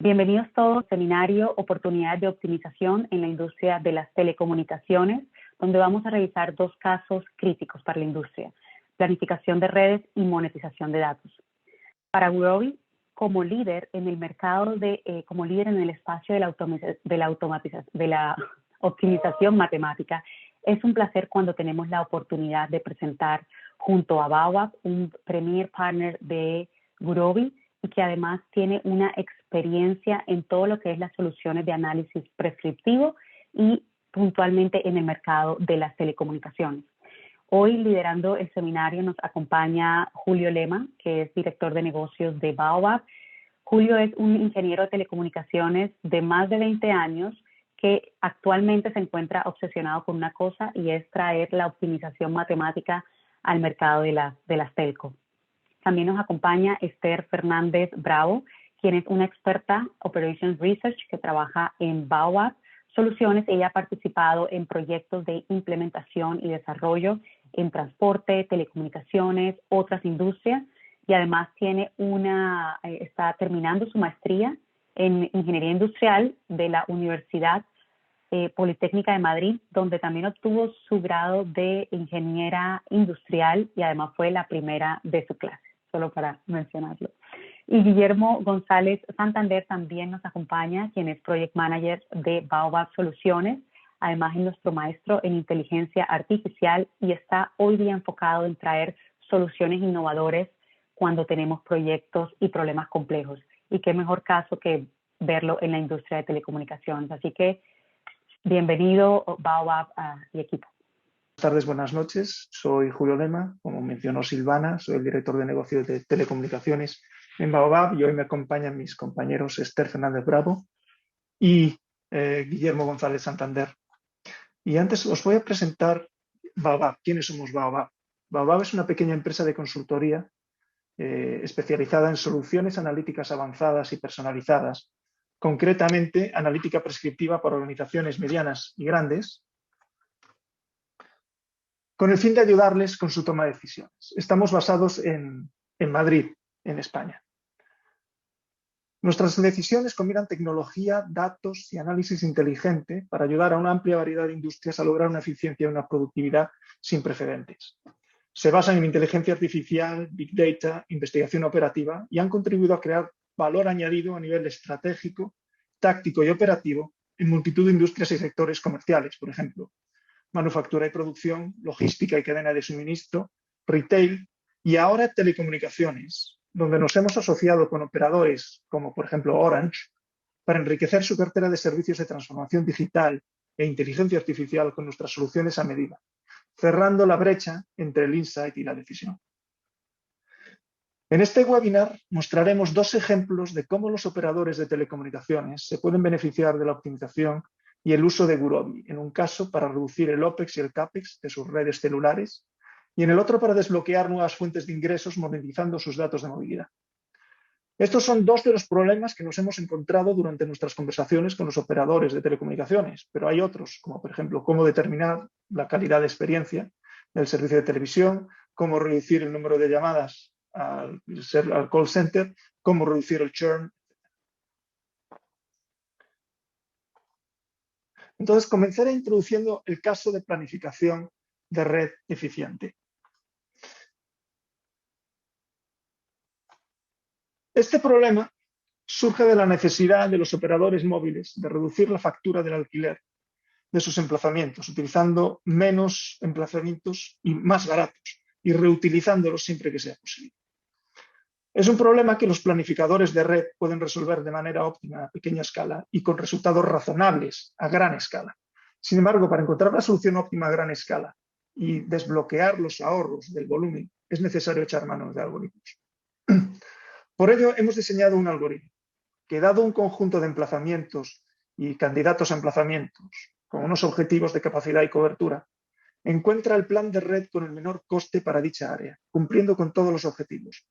Bienvenidos todos al seminario Oportunidades de Optimización en la Industria de las Telecomunicaciones, donde vamos a revisar dos casos críticos para la industria: planificación de redes y monetización de datos. Para Gurobi, como líder en el mercado como líder en el espacio de la optimización matemática, es un placer cuando tenemos la oportunidad de presentar junto a Baobab, un premier partner de Gurobi, y que además tiene una experiencia en todo lo que es las soluciones de análisis prescriptivo y puntualmente en el mercado de las telecomunicaciones. Hoy, liderando el seminario, nos acompaña Julio Lema, que es director de negocios de Baobab. Julio es un ingeniero de telecomunicaciones de más de 20 años que actualmente se encuentra obsesionado con una cosa, y es traer la optimización matemática al mercado de las telco. También nos acompaña Esther Fernández Bravo, quien es una experta Operations Research que trabaja en Baobab Soluciones. Ella ha participado en proyectos de implementación y desarrollo en transporte, telecomunicaciones, otras industrias, y además está terminando su maestría en Ingeniería Industrial de la Universidad Politécnica de Madrid, donde también obtuvo su grado de ingeniera industrial y además fue la primera de su clase, solo para mencionarlo. Y Guillermo González Santander también nos acompaña, quien es Project Manager de Baobab Soluciones. Además es nuestro maestro en inteligencia artificial y está hoy día enfocado en traer soluciones innovadoras cuando tenemos proyectos y problemas complejos. Y qué mejor caso que verlo en la industria de telecomunicaciones. Así que bienvenido, Baobab y equipo. Buenas tardes, buenas noches. Soy Julio Lema, como mencionó Silvana, soy el director de negocios de telecomunicaciones en Baobab, y hoy me acompañan mis compañeros Esther Fernández Bravo y Guillermo González Santander. Y antes os voy a presentar Baobab. ¿Quiénes somos Baobab? Baobab es una pequeña empresa de consultoría especializada en soluciones analíticas avanzadas y personalizadas, concretamente analítica prescriptiva para organizaciones medianas y grandes, con el fin de ayudarles con su toma de decisiones. Estamos basados en Madrid, en España. Nuestras decisiones combinan tecnología, datos y análisis inteligente para ayudar a una amplia variedad de industrias a lograr una eficiencia y una productividad sin precedentes. Se basan en inteligencia artificial, big data, investigación operativa, y han contribuido a crear valor añadido a nivel estratégico, táctico y operativo en multitud de industrias y sectores comerciales, por ejemplo, manufactura y producción, logística y cadena de suministro, retail y ahora telecomunicaciones, donde nos hemos asociado con operadores como, por ejemplo, Orange, para enriquecer su cartera de servicios de transformación digital e inteligencia artificial con nuestras soluciones a medida, cerrando la brecha entre el insight y la decisión. En este webinar mostraremos dos ejemplos de cómo los operadores de telecomunicaciones se pueden beneficiar de la optimización y el uso de Gurobi, en un caso para reducir el OPEX y el CAPEX de sus redes celulares, y en el otro para desbloquear nuevas fuentes de ingresos monetizando sus datos de movilidad. Estos son dos de los problemas que nos hemos encontrado durante nuestras conversaciones con los operadores de telecomunicaciones, pero hay otros, como por ejemplo cómo determinar la calidad de experiencia del servicio de televisión, cómo reducir el número de llamadas al call center, cómo reducir el churn. Entonces, comenzaré introduciendo el caso de planificación de red eficiente. Este problema surge de la necesidad de los operadores móviles de reducir la factura del alquiler de sus emplazamientos, utilizando menos emplazamientos y más baratos, y reutilizándolos siempre que sea posible. Es un problema que los planificadores de red pueden resolver de manera óptima a pequeña escala y con resultados razonables a gran escala. Sin embargo, para encontrar la solución óptima a gran escala y desbloquear los ahorros del volumen, es necesario echar mano de algoritmos. Por ello, hemos diseñado un algoritmo que, dado un conjunto de emplazamientos y candidatos a emplazamientos con unos objetivos de capacidad y cobertura, encuentra el plan de red con el menor coste para dicha área, cumpliendo con todos los objetivos,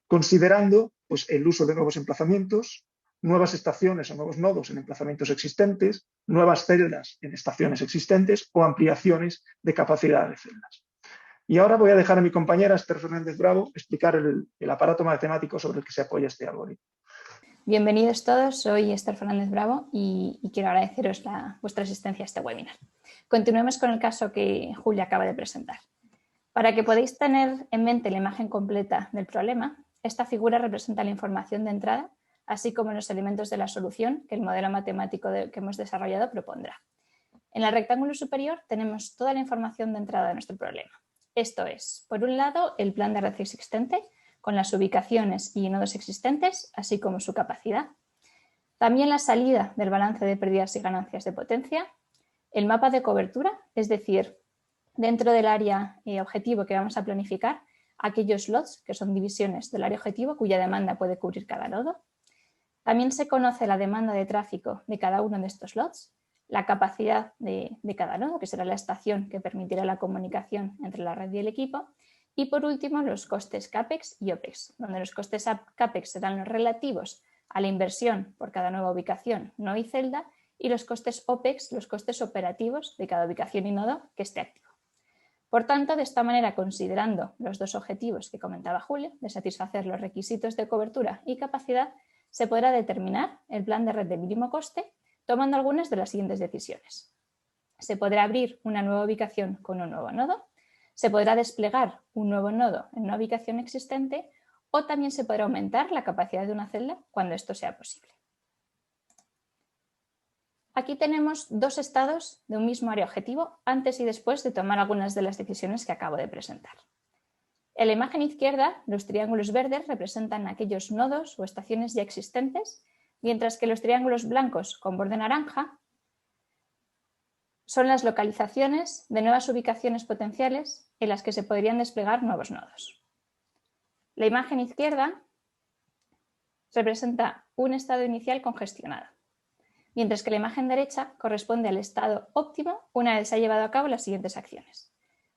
considerando el uso de nuevos emplazamientos, nuevas estaciones o nuevos nodos en emplazamientos existentes, nuevas celdas en estaciones existentes o ampliaciones de capacidad de celdas. Y ahora voy a dejar a mi compañera Esther Fernández Bravo explicar el aparato matemático sobre el que se apoya este algoritmo. Bienvenidos todos, soy Esther Fernández Bravo y quiero agradeceros vuestra asistencia a este webinar. Continuemos con el caso que Julia acaba de presentar. Para que podáis tener en mente la imagen completa del problema, esta figura representa la información de entrada, así como los elementos de la solución que el modelo matemático que hemos desarrollado propondrá. En el rectángulo superior tenemos toda la información de entrada de nuestro problema. Esto es, por un lado, el plan de red existente, con las ubicaciones y nodos existentes, así como su capacidad. También la salida del balance de pérdidas y ganancias de potencia, el mapa de cobertura, es decir, dentro del área objetivo que vamos a planificar, aquellos lots que son divisiones del área objetivo cuya demanda puede cubrir cada nodo. También se conoce la demanda de tráfico de cada uno de estos lots, la capacidad de cada nodo, que será la estación que permitirá la comunicación entre la red y el equipo. Y por último, los costes CAPEX y OPEX, donde los costes CAPEX serán los relativos a la inversión por cada nueva ubicación, nodo y celda, y los costes OPEX, los costes operativos de cada ubicación y nodo que esté activo. Por tanto, de esta manera, considerando los dos objetivos que comentaba Julio, de satisfacer los requisitos de cobertura y capacidad, se podrá determinar el plan de red de mínimo coste tomando algunas de las siguientes decisiones. Se podrá abrir una nueva ubicación con un nuevo nodo, se podrá desplegar un nuevo nodo en una ubicación existente o también se podrá aumentar la capacidad de una celda cuando esto sea posible. Aquí tenemos dos estados de un mismo área objetivo antes y después de tomar algunas de las decisiones que acabo de presentar. En la imagen izquierda, los triángulos verdes representan aquellos nodos o estaciones ya existentes, mientras que los triángulos blancos con borde naranja son las localizaciones de nuevas ubicaciones potenciales en las que se podrían desplegar nuevos nodos. La imagen izquierda representa un estado inicial congestionado, mientras que la imagen derecha corresponde al estado óptimo una vez se ha llevado a cabo las siguientes acciones.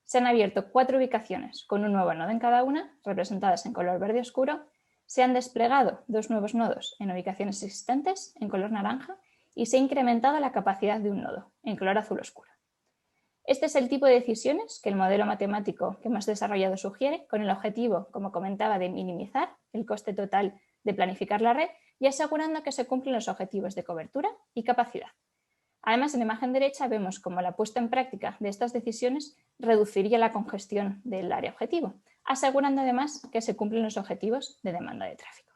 Se han abierto 4 ubicaciones con un nuevo nodo en cada una, representadas en color verde oscuro. Se han desplegado 2 nuevos nodos en ubicaciones existentes, en color naranja, y se ha incrementado la capacidad de un nodo, en color azul oscuro. Este es el tipo de decisiones que el modelo matemático que hemos desarrollado sugiere, con el objetivo, como comentaba, de minimizar el coste total de planificar la red y asegurando que se cumplen los objetivos de cobertura y capacidad. Además, en la imagen derecha vemos cómo la puesta en práctica de estas decisiones reduciría la congestión del área objetivo, asegurando además que se cumplen los objetivos de demanda de tráfico.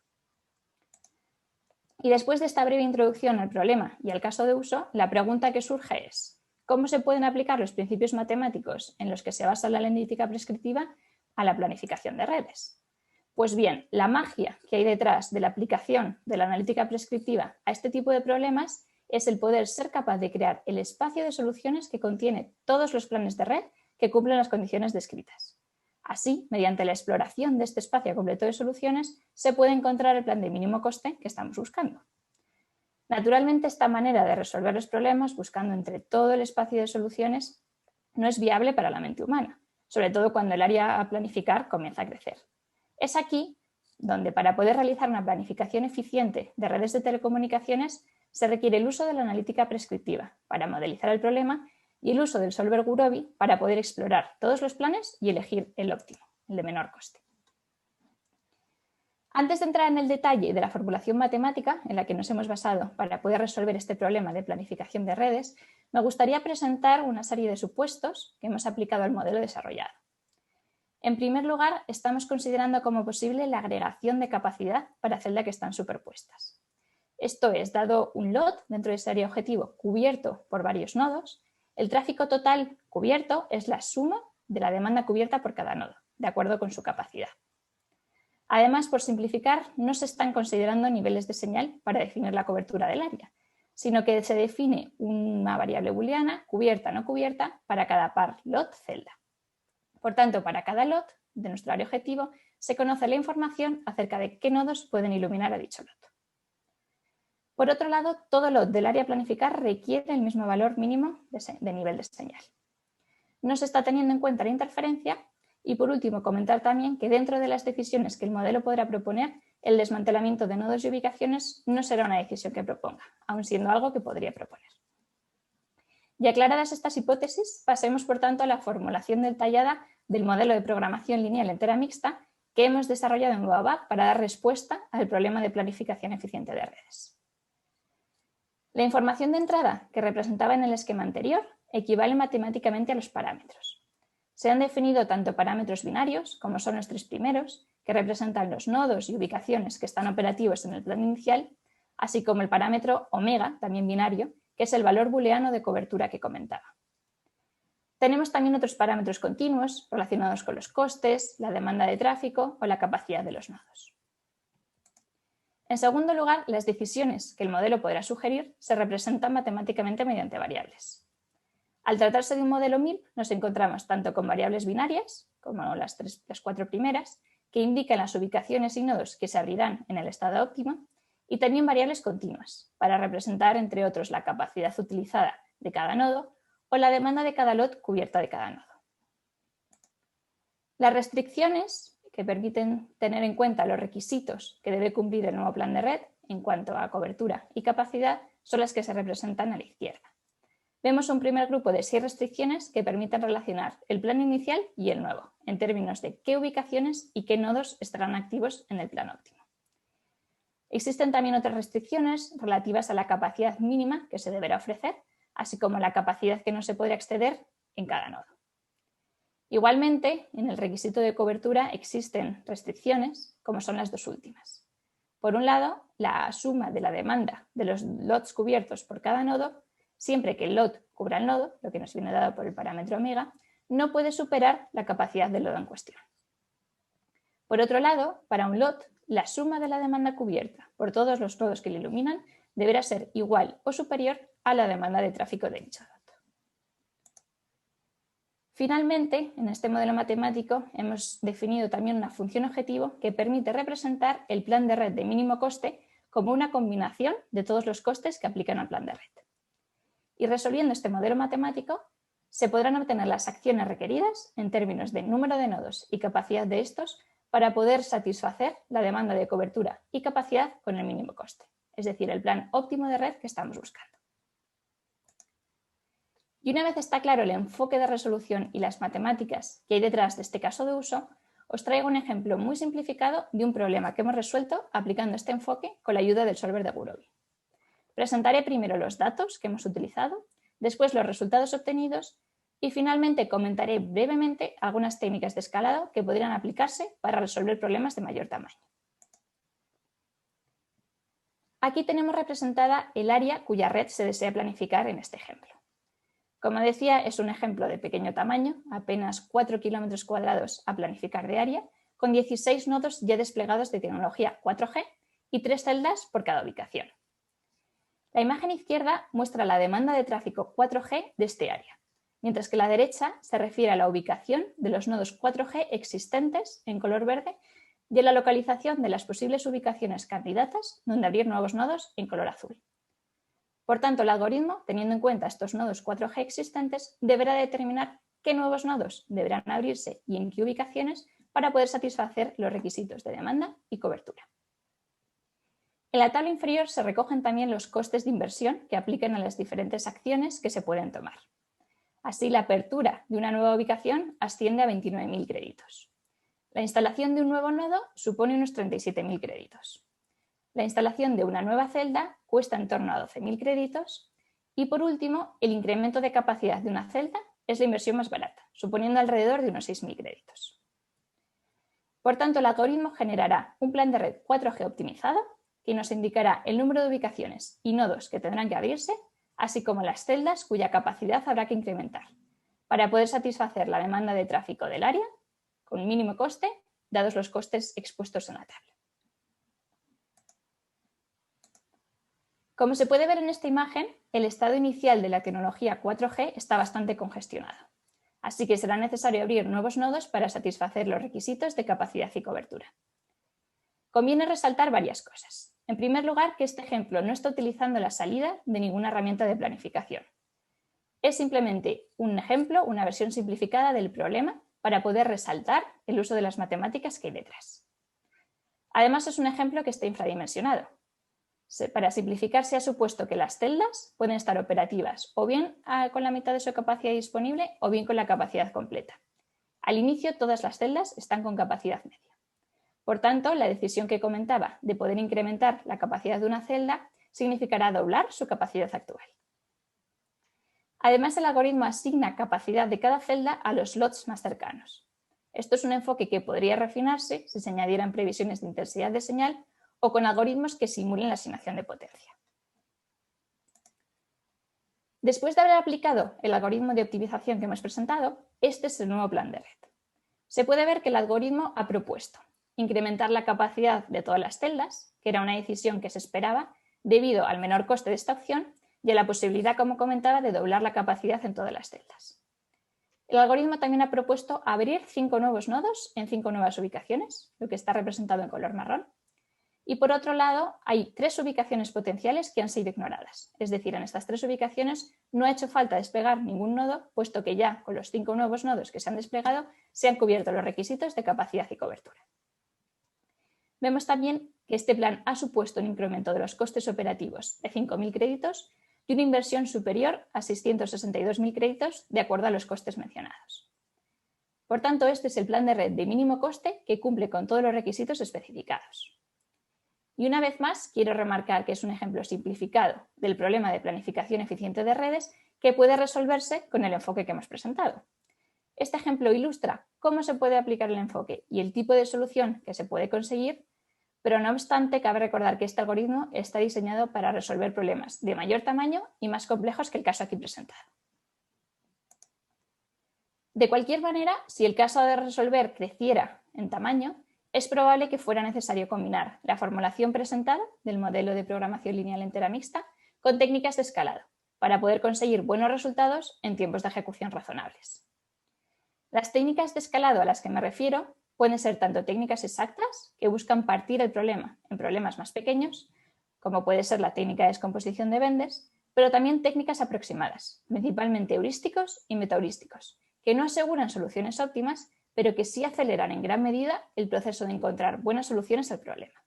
Y después de esta breve introducción al problema y al caso de uso, la pregunta que surge es: ¿cómo se pueden aplicar los principios matemáticos en los que se basa la analítica prescriptiva a la planificación de redes? Pues bien, la magia que hay detrás de la aplicación de la analítica prescriptiva a este tipo de problemas es el poder ser capaz de crear el espacio de soluciones que contiene todos los planes de red que cumplen las condiciones descritas. Así, mediante la exploración de este espacio completo de soluciones, se puede encontrar el plan de mínimo coste que estamos buscando. Naturalmente, esta manera de resolver los problemas buscando entre todo el espacio de soluciones no es viable para la mente humana, sobre todo cuando el área a planificar comienza a crecer. Es aquí donde, para poder realizar una planificación eficiente de redes de telecomunicaciones, se requiere el uso de la analítica prescriptiva para modelizar el problema y el uso del solver Gurobi para poder explorar todos los planes y elegir el óptimo, el de menor coste. Antes de entrar en el detalle de la formulación matemática en la que nos hemos basado para poder resolver este problema de planificación de redes, me gustaría presentar una serie de supuestos que hemos aplicado al modelo desarrollado. En primer lugar, estamos considerando como posible la agregación de capacidad para celdas que están superpuestas. Esto es, dado un lot dentro de ese área objetivo cubierto por varios nodos, el tráfico total cubierto es la suma de la demanda cubierta por cada nodo, de acuerdo con su capacidad. Además, por simplificar, no se están considerando niveles de señal para definir la cobertura del área, sino que se define una variable booleana, cubierta o no cubierta, para cada par lot celda. Por tanto, para cada lot de nuestro área objetivo se conoce la información acerca de qué nodos pueden iluminar a dicho lot. Por otro lado, todo lot del área a planificar requiere el mismo valor mínimo de nivel de señal. No se está teniendo en cuenta la interferencia y, por último, comentar también que dentro de las decisiones que el modelo podrá proponer, el desmantelamiento de nodos y ubicaciones no será una decisión que proponga, aun siendo algo que podría proponer. Y aclaradas estas hipótesis, pasemos por tanto a la formulación detallada del modelo de programación lineal entera mixta que hemos desarrollado en Webpack para dar respuesta al problema de planificación eficiente de redes. La información de entrada que representaba en el esquema anterior equivale matemáticamente a los parámetros. Se han definido tanto parámetros binarios, como son los 3 primeros, que representan los nodos y ubicaciones que están operativos en el plan inicial, así como el parámetro omega, también binario, que es el valor booleano de cobertura que comentaba. Tenemos también otros parámetros continuos relacionados con los costes, la demanda de tráfico o la capacidad de los nodos. En segundo lugar, las decisiones que el modelo podrá sugerir se representan matemáticamente mediante variables. Al tratarse de un modelo MIL, nos encontramos tanto con variables binarias, como las 4 primeras, que indican las ubicaciones y nodos que se abrirán en el estado óptimo, y también variables continuas, para representar, entre otros, la capacidad utilizada de cada nodo o la demanda de cada lot cubierta de cada nodo. Las restricciones que permiten tener en cuenta los requisitos que debe cumplir el nuevo plan de red en cuanto a cobertura y capacidad son las que se representan a la izquierda. Vemos un primer grupo de 6 restricciones que permiten relacionar el plan inicial y el nuevo, en términos de qué ubicaciones y qué nodos estarán activos en el plan óptimo. Existen también otras restricciones relativas a la capacidad mínima que se deberá ofrecer, así como la capacidad que no se podrá exceder en cada nodo. Igualmente, en el requisito de cobertura existen restricciones, como son las dos últimas. Por un lado, la suma de la demanda de los lots cubiertos por cada nodo, siempre que el lot cubra el nodo, lo que nos viene dado por el parámetro omega, no puede superar la capacidad del nodo en cuestión. Por otro lado, para un lot, la suma de la demanda cubierta por todos los nodos que le iluminan deberá ser igual o superior a la demanda de tráfico de dicho lot. Finalmente, en este modelo matemático hemos definido también una función objetivo que permite representar el plan de red de mínimo coste como una combinación de todos los costes que aplican al plan de red. Y resolviendo este modelo matemático, se podrán obtener las acciones requeridas en términos de número de nodos y capacidad de estos para poder satisfacer la demanda de cobertura y capacidad con el mínimo coste, es decir, el plan óptimo de red que estamos buscando. Y una vez está claro el enfoque de resolución y las matemáticas que hay detrás de este caso de uso, os traigo un ejemplo muy simplificado de un problema que hemos resuelto aplicando este enfoque con la ayuda del solver de Gurobi. Presentaré primero los datos que hemos utilizado, después los resultados obtenidos y finalmente comentaré brevemente algunas técnicas de escalado que podrían aplicarse para resolver problemas de mayor tamaño. Aquí tenemos representada el área cuya red se desea planificar en este ejemplo. Como decía, es un ejemplo de pequeño tamaño, apenas 4 kilómetros cuadrados a planificar de área, con 16 nodos ya desplegados de tecnología 4G y 3 celdas por cada ubicación. La imagen izquierda muestra la demanda de tráfico 4G de este área, mientras que la derecha se refiere a la ubicación de los nodos 4G existentes en color verde y a la localización de las posibles ubicaciones candidatas donde abrir nuevos nodos en color azul. Por tanto, el algoritmo, teniendo en cuenta estos nodos 4G existentes, deberá determinar qué nuevos nodos deberán abrirse y en qué ubicaciones para poder satisfacer los requisitos de demanda y cobertura. En la tabla inferior se recogen también los costes de inversión que aplican a las diferentes acciones que se pueden tomar. Así, la apertura de una nueva ubicación asciende a 29.000 créditos. La instalación de un nuevo nodo supone unos 37.000 créditos. La instalación de una nueva celda cuesta en torno a 12.000 créditos y, por último, el incremento de capacidad de una celda es la inversión más barata, suponiendo alrededor de unos 6.000 créditos. Por tanto, el algoritmo generará un plan de red 4G optimizado que nos indicará el número de ubicaciones y nodos que tendrán que abrirse, así como las celdas cuya capacidad habrá que incrementar, para poder satisfacer la demanda de tráfico del área con mínimo coste, dados los costes expuestos en la tabla. Como se puede ver en esta imagen, el estado inicial de la tecnología 4G está bastante congestionado, así que será necesario abrir nuevos nodos para satisfacer los requisitos de capacidad y cobertura. Conviene resaltar varias cosas. En primer lugar, que este ejemplo no está utilizando la salida de ninguna herramienta de planificación. Es simplemente un ejemplo, una versión simplificada del problema para poder resaltar el uso de las matemáticas que hay detrás. Además, es un ejemplo que está infradimensionado. Para simplificar, se ha supuesto que las celdas pueden estar operativas o bien con la mitad de su capacidad disponible o bien con la capacidad completa. Al inicio, todas las celdas están con capacidad media. Por tanto, la decisión que comentaba de poder incrementar la capacidad de una celda significará doblar su capacidad actual. Además, el algoritmo asigna capacidad de cada celda a los slots más cercanos. Esto es un enfoque que podría refinarse si se añadieran previsiones de intensidad de señal o con algoritmos que simulen la asignación de potencia. Después de haber aplicado el algoritmo de optimización que hemos presentado, este es el nuevo plan de red. Se puede ver que el algoritmo ha propuesto incrementar la capacidad de todas las celdas, que era una decisión que se esperaba debido al menor coste de esta opción y a la posibilidad, como comentaba, de doblar la capacidad en todas las celdas. El algoritmo también ha propuesto abrir 5 nuevos nodos en 5 nuevas ubicaciones, lo que está representado en color marrón. Y por otro lado, hay 3 ubicaciones potenciales que han sido ignoradas. Es decir, en estas 3 ubicaciones no ha hecho falta desplegar ningún nodo, puesto que ya con los 5 nuevos nodos que se han desplegado se han cubierto los requisitos de capacidad y cobertura. Vemos también que este plan ha supuesto un incremento de los costes operativos de 5.000 créditos y una inversión superior a 662.000 créditos de acuerdo a los costes mencionados. Por tanto, este es el plan de red de mínimo coste que cumple con todos los requisitos especificados. Y una vez más, quiero remarcar que es un ejemplo simplificado del problema de planificación eficiente de redes que puede resolverse con el enfoque que hemos presentado. Este ejemplo ilustra cómo se puede aplicar el enfoque y el tipo de solución que se puede conseguir, pero no obstante, cabe recordar que este algoritmo está diseñado para resolver problemas de mayor tamaño y más complejos que el caso aquí presentado. De cualquier manera, si el caso de resolver creciera en tamaño, es probable que fuera necesario combinar la formulación presentada del modelo de programación lineal entera mixta con técnicas de escalado para poder conseguir buenos resultados en tiempos de ejecución razonables. Las técnicas de escalado a las que me refiero pueden ser tanto técnicas exactas, que buscan partir el problema en problemas más pequeños, como puede ser la técnica de descomposición de Vendes, pero también técnicas aproximadas, principalmente heurísticos y metaheurísticos, que no aseguran soluciones óptimas, pero que sí aceleran en gran medida el proceso de encontrar buenas soluciones al problema.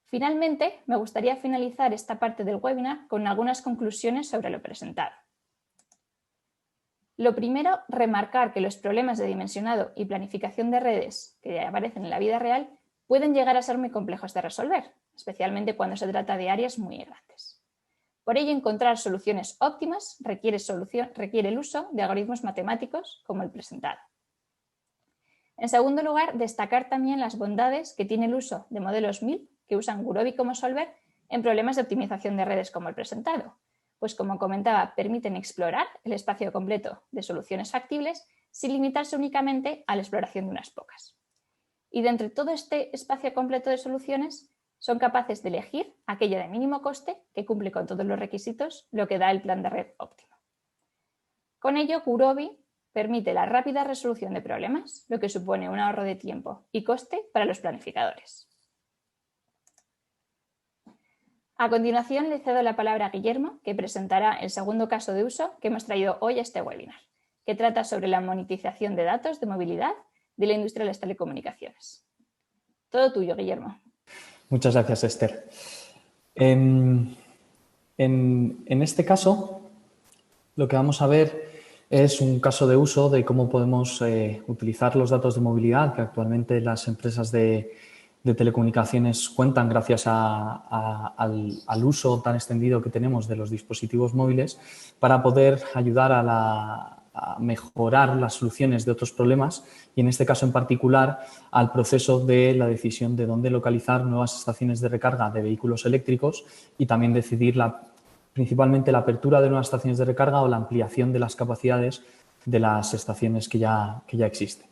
Finalmente, me gustaría finalizar esta parte del webinar con algunas conclusiones sobre lo presentado. Lo primero, remarcar que los problemas de dimensionado y planificación de redes que aparecen en la vida real pueden llegar a ser muy complejos de resolver, especialmente cuando se trata de áreas muy grandes. Por ello, encontrar soluciones óptimas requiere el uso de algoritmos matemáticos como el presentado. En segundo lugar, destacar también las bondades que tiene el uso de modelos MIL que usan Gurobi como solver en problemas de optimización de redes como el presentado, pues como comentaba, permiten explorar el espacio completo de soluciones factibles sin limitarse únicamente a la exploración de unas pocas. Y de entre todo este espacio completo de soluciones, son capaces de elegir aquella de mínimo coste que cumple con todos los requisitos, lo que da el plan de red óptimo. Con ello, Gurobi permite la rápida resolución de problemas, lo que supone un ahorro de tiempo y coste para los planificadores. A continuación, le cedo la palabra a Guillermo, que presentará el segundo caso de uso que hemos traído hoy a este webinar, que trata sobre la monetización de datos de movilidad de la industria de las telecomunicaciones. Todo tuyo, Guillermo. Muchas gracias, Esther. En este caso, lo que vamos a ver es un caso de uso de cómo podemos utilizar los datos de movilidad que actualmente las empresas de telecomunicaciones cuentan gracias al uso tan extendido que tenemos de los dispositivos móviles para poder ayudar a mejorar las soluciones de otros problemas y en este caso en particular al proceso de la decisión de dónde localizar nuevas estaciones de recarga de vehículos eléctricos y también decidir principalmente la apertura de nuevas estaciones de recarga o la ampliación de las capacidades de las estaciones que ya existen.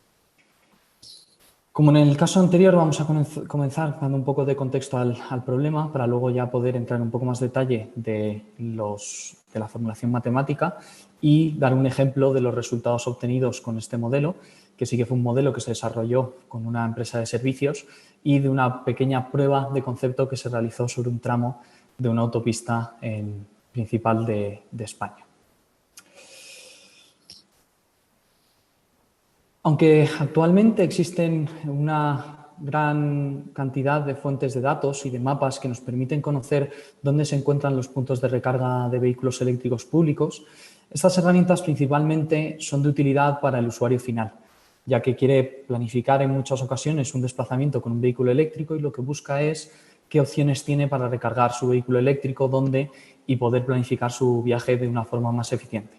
Como en el caso anterior, vamos a comenzar dando un poco de contexto al problema para luego ya poder entrar en un poco más detalle de la formulación matemática y dar un ejemplo de los resultados obtenidos con este modelo, que sí que fue un modelo que se desarrolló con una empresa de servicios y de una pequeña prueba de concepto que se realizó sobre un tramo de una autopista principal de España. Aunque actualmente existen una gran cantidad de fuentes de datos y de mapas que nos permiten conocer dónde se encuentran los puntos de recarga de vehículos eléctricos públicos, estas herramientas principalmente son de utilidad para el usuario final, ya que quiere planificar en muchas ocasiones un desplazamiento con un vehículo eléctrico y lo que busca es qué opciones tiene para recargar su vehículo eléctrico, dónde y poder planificar su viaje de una forma más eficiente.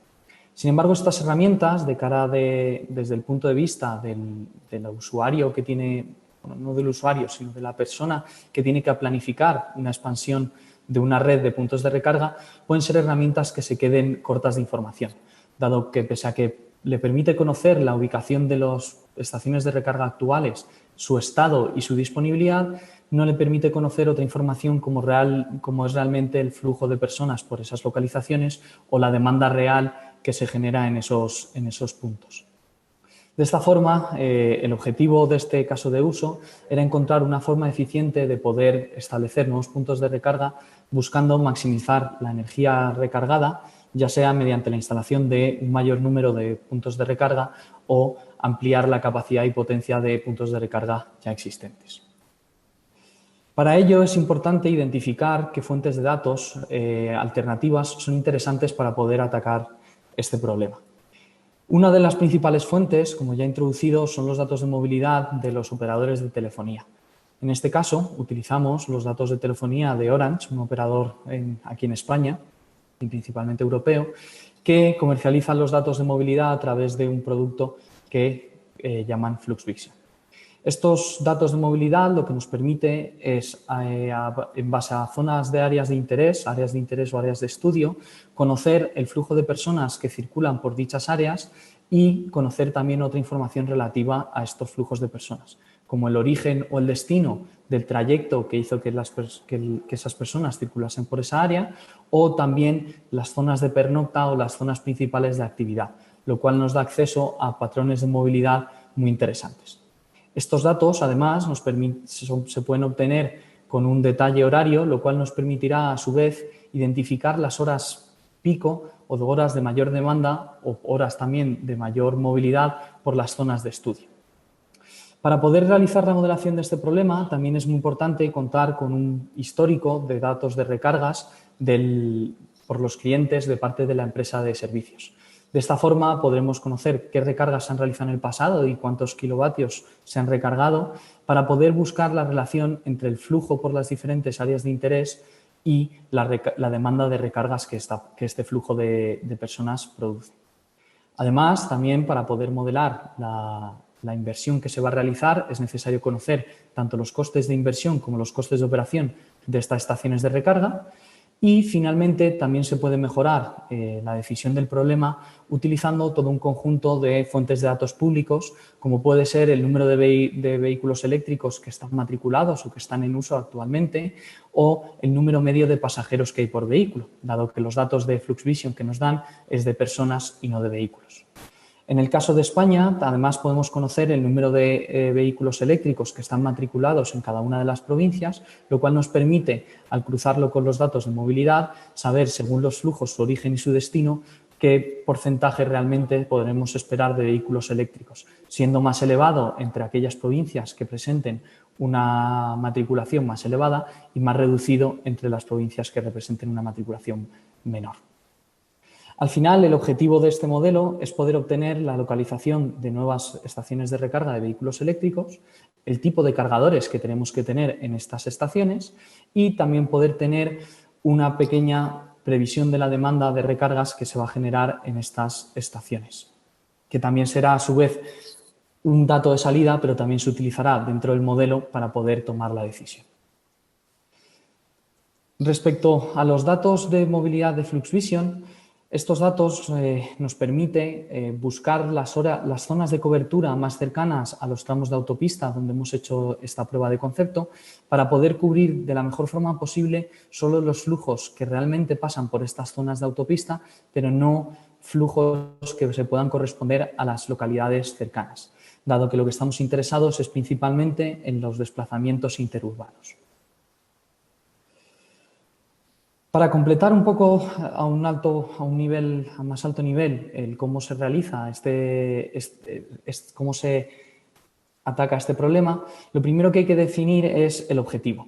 Sin embargo, estas herramientas, desde el punto de vista del usuario que tiene, bueno, no del usuario, sino de la persona que tiene que planificar una expansión de una red de puntos de recarga, pueden ser herramientas que se queden cortas de información, dado que pese a que le permite conocer la ubicación de las estaciones de recarga actuales, su estado y su disponibilidad, no le permite conocer otra información como es realmente el flujo de personas por esas localizaciones o la demanda real que se genera en esos puntos. De esta forma, el objetivo de este caso de uso era encontrar una forma eficiente de poder establecer nuevos puntos de recarga buscando maximizar la energía recargada, ya sea mediante la instalación de un mayor número de puntos de recarga o ampliar la capacidad y potencia de puntos de recarga ya existentes. Para ello es importante identificar qué fuentes de datos alternativas son interesantes para poder atacar este problema. Una de las principales fuentes, como ya he introducido, son los datos de movilidad de los operadores de telefonía. En este caso, utilizamos los datos de telefonía de Orange, un operador aquí en España, y principalmente europeo, que comercializan los datos de movilidad a través de un producto que llaman FluxVision. Estos datos de movilidad lo que nos permite es, en base a zonas de áreas de interés o áreas de estudio, conocer el flujo de personas que circulan por dichas áreas y conocer también otra información relativa a estos flujos de personas, como el origen o el destino del trayecto que hizo que esas personas circulasen por esa área, o también las zonas de pernocta o las zonas principales de actividad, lo cual nos da acceso a patrones de movilidad muy interesantes. Estos datos, además, se pueden obtener con un detalle horario, lo cual nos permitirá, a su vez, identificar las horas pico o de horas de mayor demanda o horas también de mayor movilidad por las zonas de estudio. Para poder realizar la modelación de este problema, también es muy importante contar con un histórico de datos de recargas por los clientes de parte de la empresa de servicios. De esta forma podremos conocer qué recargas se han realizado en el pasado y cuántos kilovatios se han recargado para poder buscar la relación entre el flujo por las diferentes áreas de interés y la demanda de recargas que este flujo de personas produce. Además, también para poder modelar la inversión que se va a realizar es necesario conocer tanto los costes de inversión como los costes de operación de estas estaciones de recarga. Y, finalmente, también se puede mejorar la decisión del problema utilizando todo un conjunto de fuentes de datos públicos, como puede ser el número de vehículos eléctricos que están matriculados o que están en uso actualmente, o el número medio de pasajeros que hay por vehículo, dado que los datos de FluxVision que nos dan es de personas y no de vehículos. En el caso de España, además, podemos conocer el número de vehículos eléctricos que están matriculados en cada una de las provincias, lo cual nos permite, al cruzarlo con los datos de movilidad, saber, según los flujos, su origen y su destino, qué porcentaje realmente podremos esperar de vehículos eléctricos, siendo más elevado entre aquellas provincias que presenten una matriculación más elevada y más reducido entre las provincias que representen una matriculación menor. Al final, el objetivo de este modelo es poder obtener la localización de nuevas estaciones de recarga de vehículos eléctricos, el tipo de cargadores que tenemos que tener en estas estaciones y también poder tener una pequeña previsión de la demanda de recargas que se va a generar en estas estaciones, que también será a su vez un dato de salida, pero también se utilizará dentro del modelo para poder tomar la decisión. Respecto a los datos de movilidad de FluxVision, estos datos nos permiten buscar las zonas de cobertura más cercanas a los tramos de autopista donde hemos hecho esta prueba de concepto para poder cubrir de la mejor forma posible solo los flujos que realmente pasan por estas zonas de autopista, pero no flujos que se puedan corresponder a las localidades cercanas, dado que lo que estamos interesados es principalmente en los desplazamientos interurbanos. Para completar un poco a más alto nivel el cómo se realiza cómo se ataca este problema, lo primero que hay que definir es el objetivo,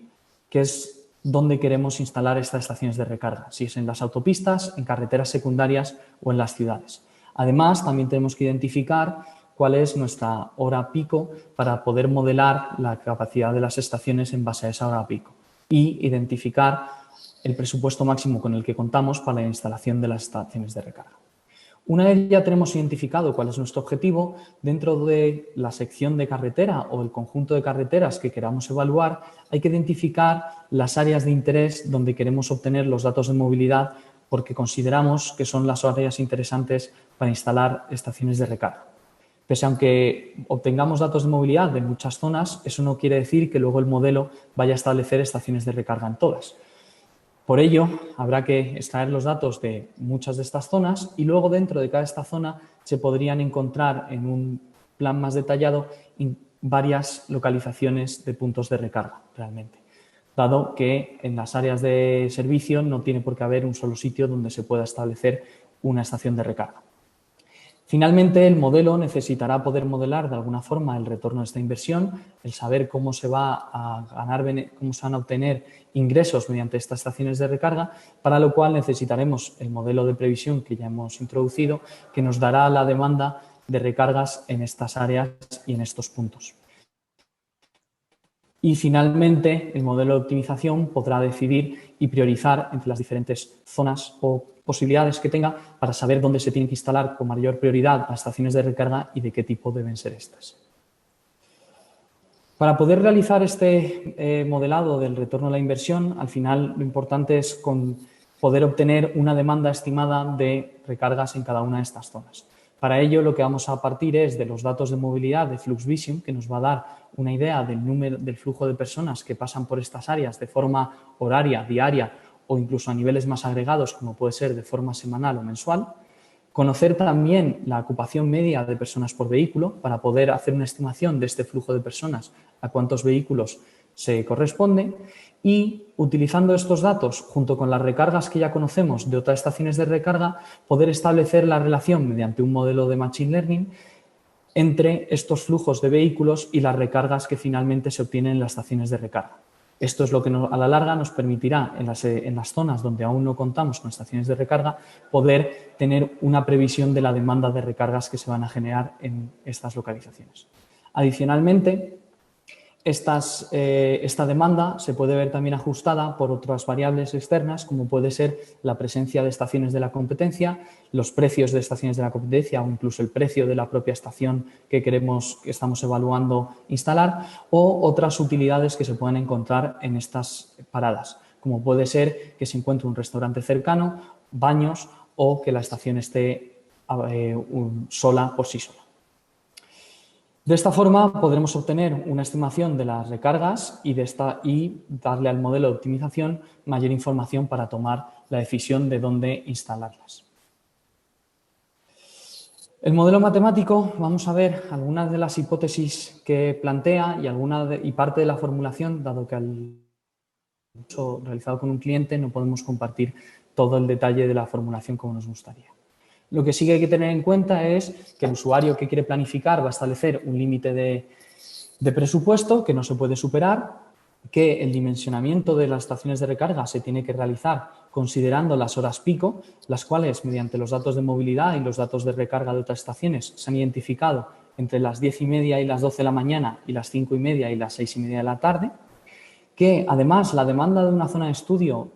que es dónde queremos instalar estas estaciones de recarga, si es en las autopistas, en carreteras secundarias o en las ciudades. Además, también tenemos que identificar cuál es nuestra hora pico para poder modelar la capacidad de las estaciones en base a esa hora pico y identificar el presupuesto máximo con el que contamos para la instalación de las estaciones de recarga. Una vez ya tenemos identificado cuál es nuestro objetivo, dentro de la sección de carretera o el conjunto de carreteras que queramos evaluar, hay que identificar las áreas de interés donde queremos obtener los datos de movilidad porque consideramos que son las áreas interesantes para instalar estaciones de recarga. Pese a que obtengamos datos de movilidad de muchas zonas, eso no quiere decir que luego el modelo vaya a establecer estaciones de recarga en todas. Por ello, habrá que extraer los datos de muchas de estas zonas y luego dentro de cada esta zona se podrían encontrar en un plan más detallado varias localizaciones de puntos de recarga realmente, dado que en las áreas de servicio no tiene por qué haber un solo sitio donde se pueda establecer una estación de recarga. Finalmente, el modelo necesitará poder modelar de alguna forma el retorno de esta inversión, el saber cómo se va a ganar, cómo se van a obtener ingresos mediante estas estaciones de recarga, para lo cual necesitaremos el modelo de previsión que ya hemos introducido, que nos dará la demanda de recargas en estas áreas y en estos puntos. Y finalmente, el modelo de optimización podrá decidir y priorizar entre las diferentes zonas o posibilidades que tenga para saber dónde se tienen que instalar con mayor prioridad las estaciones de recarga y de qué tipo deben ser estas. Para poder realizar este modelado del retorno a la inversión, al final lo importante es poder obtener una demanda estimada de recargas en cada una de estas zonas. Para ello, lo que vamos a partir es de los datos de movilidad de FluxVision, que nos va a dar una idea del flujo de personas que pasan por estas áreas de forma horaria, diaria o incluso a niveles más agregados, como puede ser de forma semanal o mensual. Conocer también la ocupación media de personas por vehículo para poder hacer una estimación de este flujo de personas a cuántos vehículos se corresponde y, utilizando estos datos junto con las recargas que ya conocemos de otras estaciones de recarga, poder establecer la relación mediante un modelo de Machine Learning entre estos flujos de vehículos y las recargas que finalmente se obtienen en las estaciones de recarga. Esto es lo que a la larga nos permitirá, en las zonas donde aún no contamos con estaciones de recarga, poder tener una previsión de la demanda de recargas que se van a generar en estas localizaciones. Adicionalmente, esta demanda se puede ver también ajustada por otras variables externas, como puede ser la presencia de estaciones de la competencia, los precios de estaciones de la competencia o incluso el precio de la propia estación que estamos evaluando instalar, o otras utilidades que se pueden encontrar en estas paradas, como puede ser que se encuentre un restaurante cercano, baños o que la estación esté sola por sí sola. De esta forma podremos obtener una estimación de las recargas y darle al modelo de optimización mayor información para tomar la decisión de dónde instalarlas. El modelo matemático, vamos a ver algunas de las hipótesis que plantea y parte de la formulación, dado que al uso realizado con un cliente no podemos compartir todo el detalle de la formulación como nos gustaría. Lo que sí que hay que tener en cuenta es que el usuario que quiere planificar va a establecer un límite de presupuesto que no se puede superar, que el dimensionamiento de las estaciones de recarga se tiene que realizar considerando las horas pico, las cuales mediante los datos de movilidad y los datos de recarga de otras estaciones se han identificado entre las 10:30 y las 12 de la mañana y las 5:30 y las 6:30 de la tarde, que además la demanda de una zona de estudio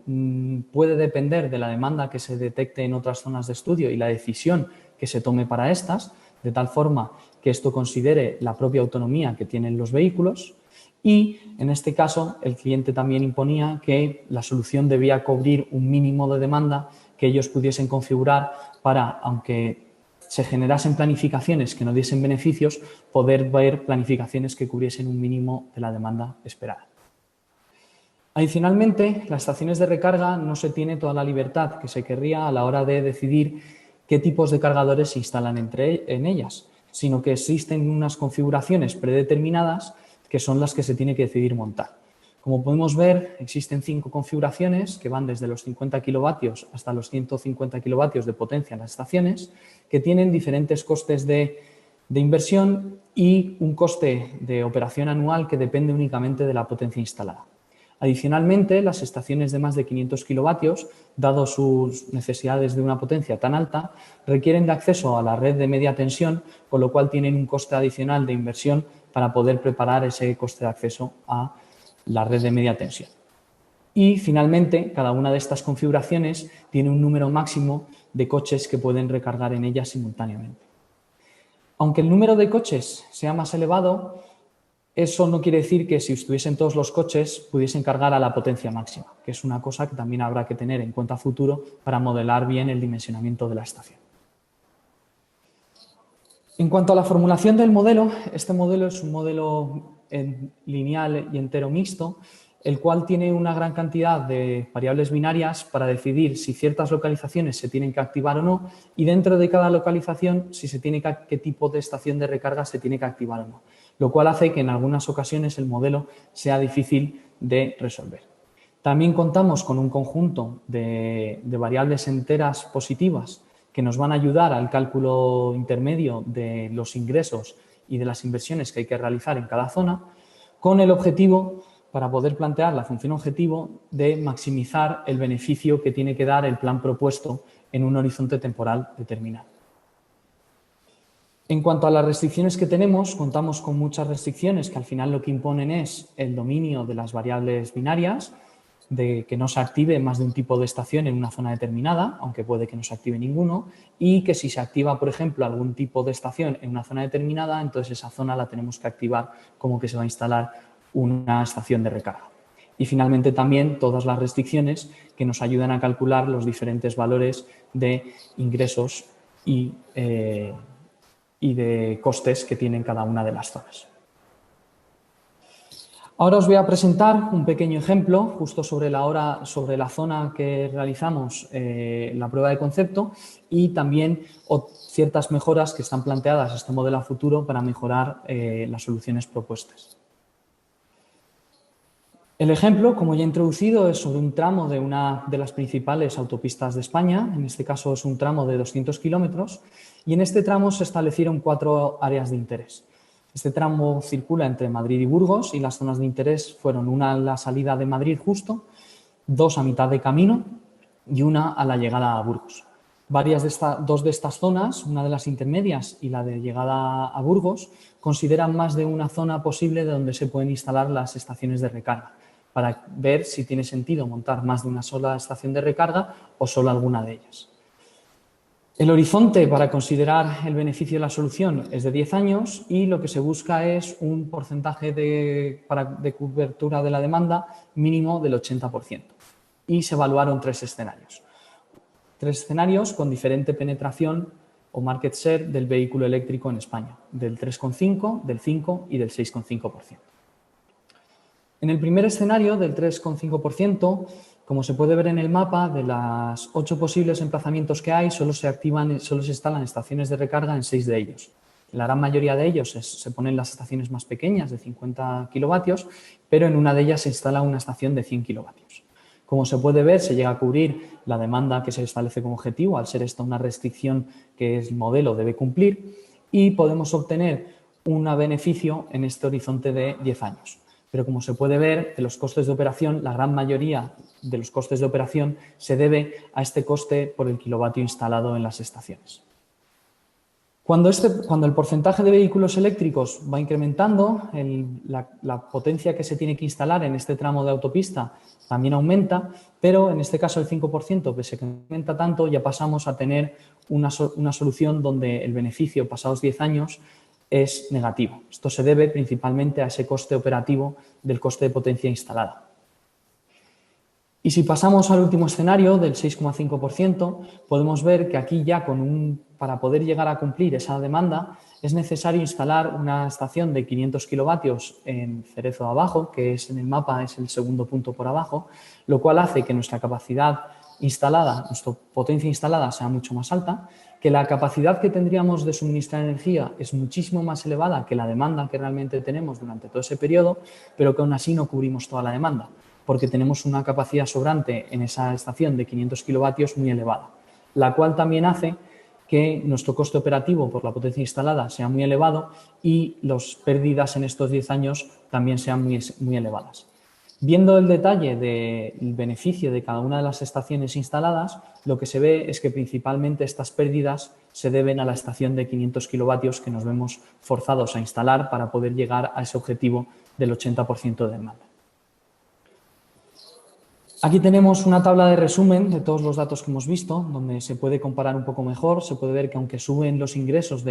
puede depender de la demanda que se detecte en otras zonas de estudio y la decisión que se tome para estas, de tal forma que esto considere la propia autonomía que tienen los vehículos y, en este caso, el cliente también imponía que la solución debía cubrir un mínimo de demanda que ellos pudiesen configurar para, aunque se generasen planificaciones que no diesen beneficios, poder ver planificaciones que cubriesen un mínimo de la demanda esperada. Adicionalmente, las estaciones de recarga no se tiene toda la libertad que se querría a la hora de decidir qué tipos de cargadores se instalan en ellas, sino que existen unas configuraciones predeterminadas que son las que se tiene que decidir montar. Como podemos ver, existen 5 configuraciones que van desde los 50 kilovatios hasta los 150 kilovatios de potencia en las estaciones, que tienen diferentes costes de inversión y un coste de operación anual que depende únicamente de la potencia instalada. Adicionalmente, las estaciones de más de 500 kilovatios, dado sus necesidades de una potencia tan alta, requieren de acceso a la red de media tensión, con lo cual tienen un coste adicional de inversión para poder preparar ese coste de acceso a la red de media tensión. Y, finalmente, cada una de estas configuraciones tiene un número máximo de coches que pueden recargar en ellas simultáneamente. Aunque el número de coches sea más elevado, eso no quiere decir que si estuviesen todos los coches pudiesen cargar a la potencia máxima, que es una cosa que también habrá que tener en cuenta a futuro para modelar bien el dimensionamiento de la estación. En cuanto a la formulación del modelo, este modelo es un modelo lineal y entero mixto, el cual tiene una gran cantidad de variables binarias para decidir si ciertas localizaciones se tienen que activar o no, y dentro de cada localización si se tiene qué tipo de estación de recarga se tiene que activar o no, lo cual hace que en algunas ocasiones el modelo sea difícil de resolver. También contamos con un conjunto de variables enteras positivas que nos van a ayudar al cálculo intermedio de los ingresos y de las inversiones que hay que realizar en cada zona, con el objetivo, para poder plantear la función objetivo, de maximizar el beneficio que tiene que dar el plan propuesto en un horizonte temporal determinado. En cuanto a las restricciones que tenemos, contamos con muchas restricciones que al final lo que imponen es el dominio de las variables binarias, de que no se active más de un tipo de estación en una zona determinada, aunque puede que no se active ninguno, y que si se activa, por ejemplo, algún tipo de estación en una zona determinada, entonces esa zona la tenemos que activar como que se va a instalar una estación de recarga. Y finalmente también todas las restricciones que nos ayudan a calcular los diferentes valores de ingresos y de costes que tienen cada una de las zonas. Ahora os voy a presentar un pequeño ejemplo justo sobre la zona que realizamos la prueba de concepto y también ciertas mejoras que están planteadas a este modelo a futuro para mejorar las soluciones propuestas. El ejemplo, como ya he introducido, es sobre un tramo de una de las principales autopistas de España. En este caso es un tramo de 200 kilómetros y en este tramo se establecieron 4 áreas de interés. Este tramo circula entre Madrid y Burgos y las zonas de interés fueron una a la salida de Madrid justo, 2 a mitad de camino y una a la llegada a Burgos. Dos de estas zonas, una de las intermedias y la de llegada a Burgos, consideran más de una zona posible de donde se pueden instalar las estaciones de recarga, para ver si tiene sentido montar más de una sola estación de recarga o solo alguna de ellas. El horizonte para considerar el beneficio de la solución es de 10 años y lo que se busca es un porcentaje de cobertura de la demanda mínimo del 80%. Y se evaluaron 3 escenarios. 3 escenarios con diferente penetración o market share del vehículo eléctrico en España, del 3,5%, del 5% y del 6,5%. En el primer escenario, del 3,5%, como se puede ver en el mapa, de las 8 posibles emplazamientos que hay, solo se instalan estaciones de recarga en 6 de ellos. En la gran mayoría de ellos se ponen las estaciones más pequeñas, de 50 kilovatios, pero en una de ellas se instala una estación de 100 kilovatios. Como se puede ver, se llega a cubrir la demanda que se establece como objetivo, al ser esta una restricción que el modelo debe cumplir, y podemos obtener un beneficio en este horizonte de 10 años. Pero como se puede ver, de los costes de operación, la gran mayoría de los costes de operación se debe a este coste por el kilovatio instalado en las estaciones. Cuando el porcentaje de vehículos eléctricos va incrementando, la potencia que se tiene que instalar en este tramo de autopista también aumenta, pero en este caso el 5%, pese a que aumenta tanto, ya pasamos a tener una solución donde el beneficio pasados 10 años es negativo. Esto se debe principalmente a ese coste operativo del coste de potencia instalada. Y si pasamos al último escenario del 6,5%, podemos ver que aquí ya para poder llegar a cumplir esa demanda es necesario instalar una estación de 500 kilovatios en Cerezo abajo, que es en el mapa, es el segundo punto por abajo, lo cual hace que nuestra capacidad instalada, nuestra potencia instalada sea mucho más alta, que la capacidad que tendríamos de suministrar energía es muchísimo más elevada que la demanda que realmente tenemos durante todo ese periodo, pero que aún así no cubrimos toda la demanda, porque tenemos una capacidad sobrante en esa estación de 500 kilovatios muy elevada, la cual también hace que nuestro coste operativo por la potencia instalada sea muy elevado y las pérdidas en estos 10 años también sean muy elevadas. Viendo el detalle del beneficio de cada una de las estaciones instaladas, lo que se ve es que principalmente estas pérdidas se deben a la estación de 500 kilovatios que nos vemos forzados a instalar para poder llegar a ese objetivo del 80% de demanda. Aquí tenemos una tabla de resumen de todos los datos que hemos visto, donde se puede comparar un poco mejor. Se puede ver que aunque suben los ingresos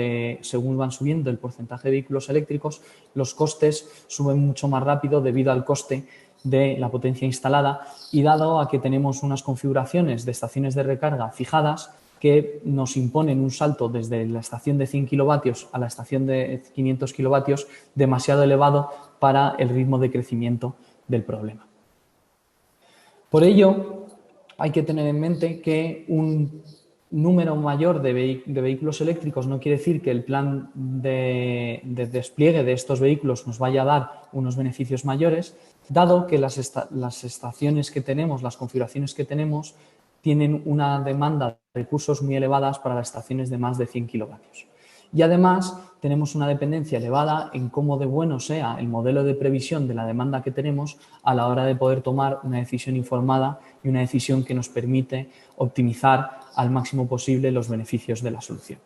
según van subiendo el porcentaje de vehículos eléctricos, los costes suben mucho más rápido debido al coste de la potencia instalada y dado a que tenemos unas configuraciones de estaciones de recarga fijadas que nos imponen un salto desde la estación de 100 kilovatios a la estación de 500 kilovatios demasiado elevado para el ritmo de crecimiento del problema. Por ello, hay que tener en mente que un número mayor de vehículos eléctricos no quiere decir que el plan de despliegue de estos vehículos nos vaya a dar unos beneficios mayores, dado que las estaciones que tenemos, las configuraciones que tenemos, tienen una demanda de recursos muy elevadas para las estaciones de más de 100 kilovatios. Y además tenemos una dependencia elevada en cómo de bueno sea el modelo de previsión de la demanda que tenemos a la hora de poder tomar una decisión informada y una decisión que nos permite optimizar al máximo posible los beneficios de la solución.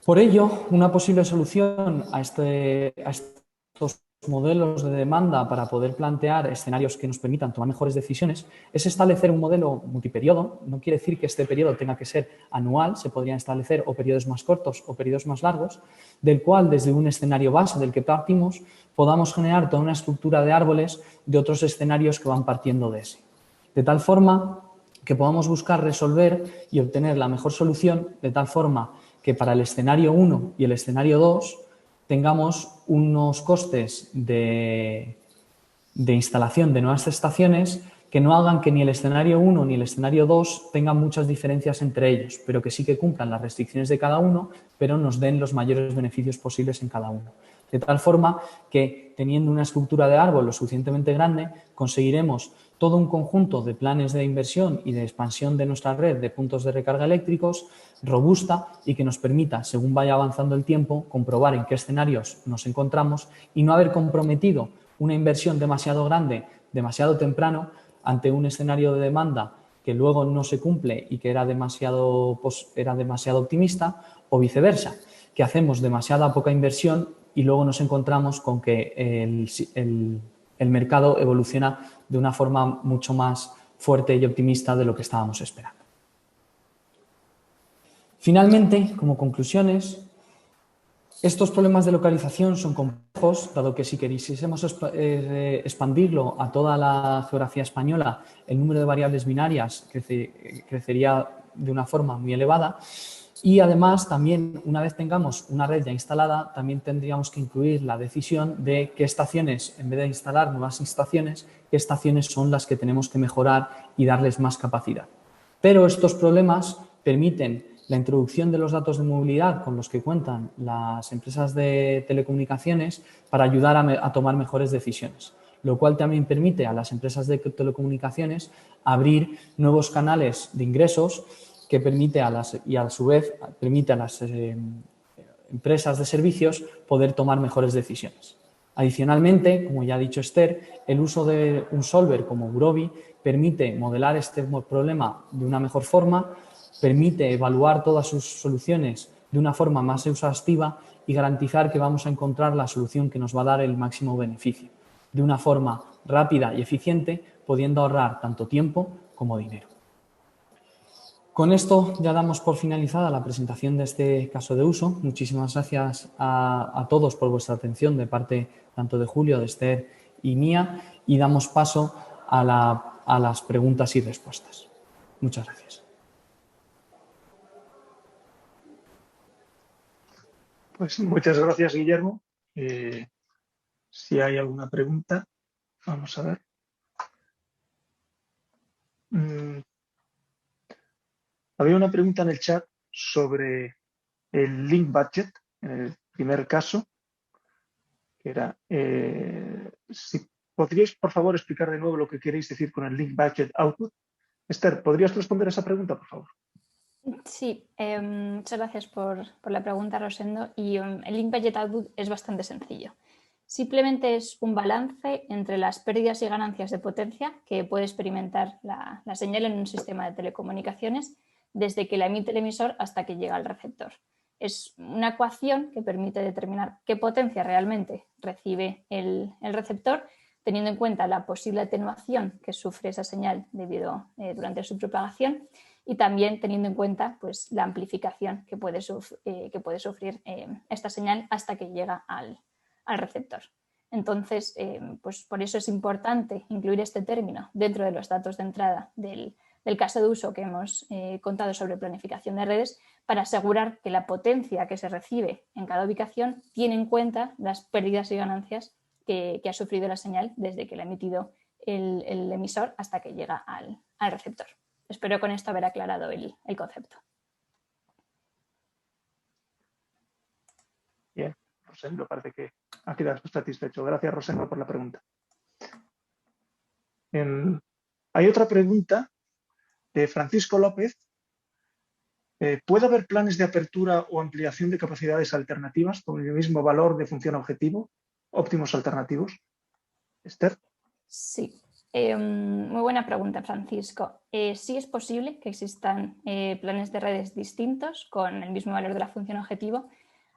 Por ello, una posible solución a estos modelos de demanda para poder plantear escenarios que nos permitan tomar mejores decisiones es establecer un modelo multiperiodo. No quiere decir que este periodo tenga que ser anual, se podrían establecer o periodos más cortos o periodos más largos, del cual desde un escenario base del que partimos podamos generar toda una estructura de árboles de otros escenarios que van partiendo de ese. De tal forma que podamos buscar resolver y obtener la mejor solución de tal forma que para el escenario 1 y el escenario 2 tengamos unos costes de instalación de nuevas estaciones que no hagan que ni el escenario 1 ni el escenario 2 tengan muchas diferencias entre ellos, pero que sí que cumplan las restricciones de cada uno, pero nos den los mayores beneficios posibles en cada uno. De tal forma que, teniendo una estructura de árbol lo suficientemente grande, conseguiremos todo un conjunto de planes de inversión y de expansión de nuestra red de puntos de recarga eléctricos robusta y que nos permita, según vaya avanzando el tiempo, comprobar en qué escenarios nos encontramos y no haber comprometido una inversión demasiado grande, demasiado temprano, ante un escenario de demanda que luego no se cumple y que era demasiado optimista, o viceversa, que hacemos demasiada poca inversión y luego nos encontramos con que el mercado evoluciona de una forma mucho más fuerte y optimista de lo que estábamos esperando. Finalmente, como conclusiones, estos problemas de localización son complejos, dado que si quisiésemos expandirlo a toda la geografía española, el número de variables binarias crecería de una forma muy elevada. Y además, también, una vez tengamos una red ya instalada, también tendríamos que incluir la decisión de qué estaciones, en vez de instalar nuevas estaciones, qué estaciones son las que tenemos que mejorar y darles más capacidad. Pero estos problemas permiten la introducción de los datos de movilidad con los que cuentan las empresas de telecomunicaciones para ayudar a tomar mejores decisiones, lo cual también permite a las empresas de telecomunicaciones abrir nuevos canales de ingresos que permite y a su vez permite a las empresas de servicios poder tomar mejores decisiones. Adicionalmente, como ya ha dicho Esther, el uso de un solver como Gurobi permite modelar este problema de una mejor forma, permite evaluar todas sus soluciones de una forma más exhaustiva y garantizar que vamos a encontrar la solución que nos va a dar el máximo beneficio, de una forma rápida y eficiente, pudiendo ahorrar tanto tiempo como dinero. Con esto ya damos por finalizada la presentación de este caso de uso. Muchísimas gracias a todos por vuestra atención de parte tanto de Julio, de Esther y mía, y damos paso a las preguntas y respuestas. Muchas gracias. Pues muchas gracias, Guillermo. Si hay alguna pregunta, vamos a ver. Había una pregunta en el chat sobre el link budget, en el primer caso, que era, si podríais, por favor, explicar de nuevo lo que queréis decir con el link budget output. Esther, ¿podrías responder a esa pregunta, por favor? Sí, muchas gracias por la pregunta, Rosendo. Y el link budget output es bastante sencillo. Simplemente es un balance entre las pérdidas y ganancias de potencia que puede experimentar la señal en un sistema de telecomunicaciones desde que la emite el emisor hasta que llega al receptor. Es una ecuación que permite determinar qué potencia realmente recibe el receptor, teniendo en cuenta la posible atenuación que sufre esa señal durante su propagación y también teniendo en cuenta pues, la amplificación que puede sufrir esta señal hasta que llega al receptor. Entonces, pues por eso es importante incluir este término dentro de los datos de entrada del caso de uso que hemos contado sobre planificación de redes para asegurar que la potencia que se recibe en cada ubicación tiene en cuenta las pérdidas y ganancias que ha sufrido la señal desde que la ha emitido el emisor hasta que llega al receptor. Espero con esto haber aclarado el concepto. Bien, Rosendo, parece que ha quedado satisfecho. Gracias, Rosendo, por la pregunta. Hay otra pregunta de Francisco López. ¿Puede haber planes de apertura o ampliación de capacidades alternativas con el mismo valor de función objetivo? ¿Óptimos alternativos? Esther. Sí, muy buena pregunta, Francisco. Sí es posible que existan planes de redes distintos con el mismo valor de la función objetivo,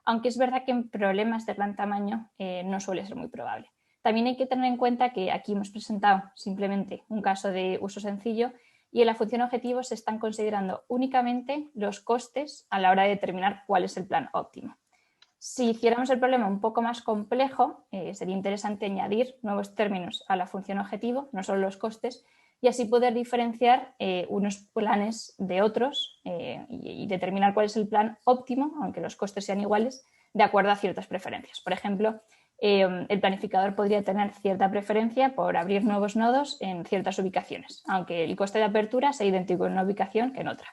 aunque es verdad que en problemas de gran tamaño no suele ser muy probable. También hay que tener en cuenta que aquí hemos presentado simplemente un caso de uso sencillo y en la función objetivo se están considerando únicamente los costes a la hora de determinar cuál es el plan óptimo. Si hiciéramos el problema un poco más complejo, sería interesante añadir nuevos términos a la función objetivo, no solo los costes, y así poder diferenciar unos planes de otros y determinar cuál es el plan óptimo, aunque los costes sean iguales, de acuerdo a ciertas preferencias. Por ejemplo, el planificador podría tener cierta preferencia por abrir nuevos nodos en ciertas ubicaciones, aunque el coste de apertura sea idéntico en una ubicación que en otra.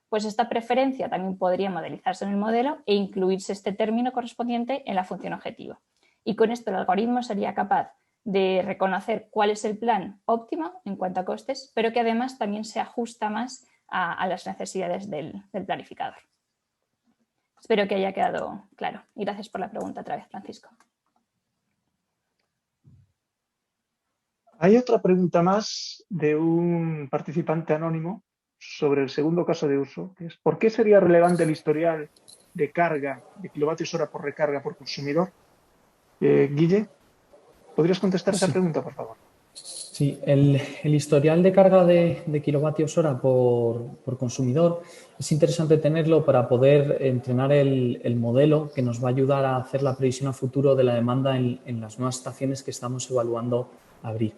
Pues esta preferencia también podría modelizarse en el modelo e incluirse este término correspondiente en la función objetivo. Y con esto el algoritmo sería capaz de reconocer cuál es el plan óptimo en cuanto a costes, pero que además también se ajusta más a las necesidades del planificador. Espero que haya quedado claro y gracias por la pregunta otra vez, Francisco. Hay otra pregunta más de un participante anónimo sobre el segundo caso de uso, que es ¿por qué sería relevante el historial de carga de kilovatios hora por recarga por consumidor? Guille, ¿podrías contestar esa pregunta, por favor? Sí, el historial de carga de kilovatios hora por consumidor es interesante tenerlo para poder entrenar el modelo que nos va a ayudar a hacer la previsión a futuro de la demanda en las nuevas estaciones que estamos evaluando abrir.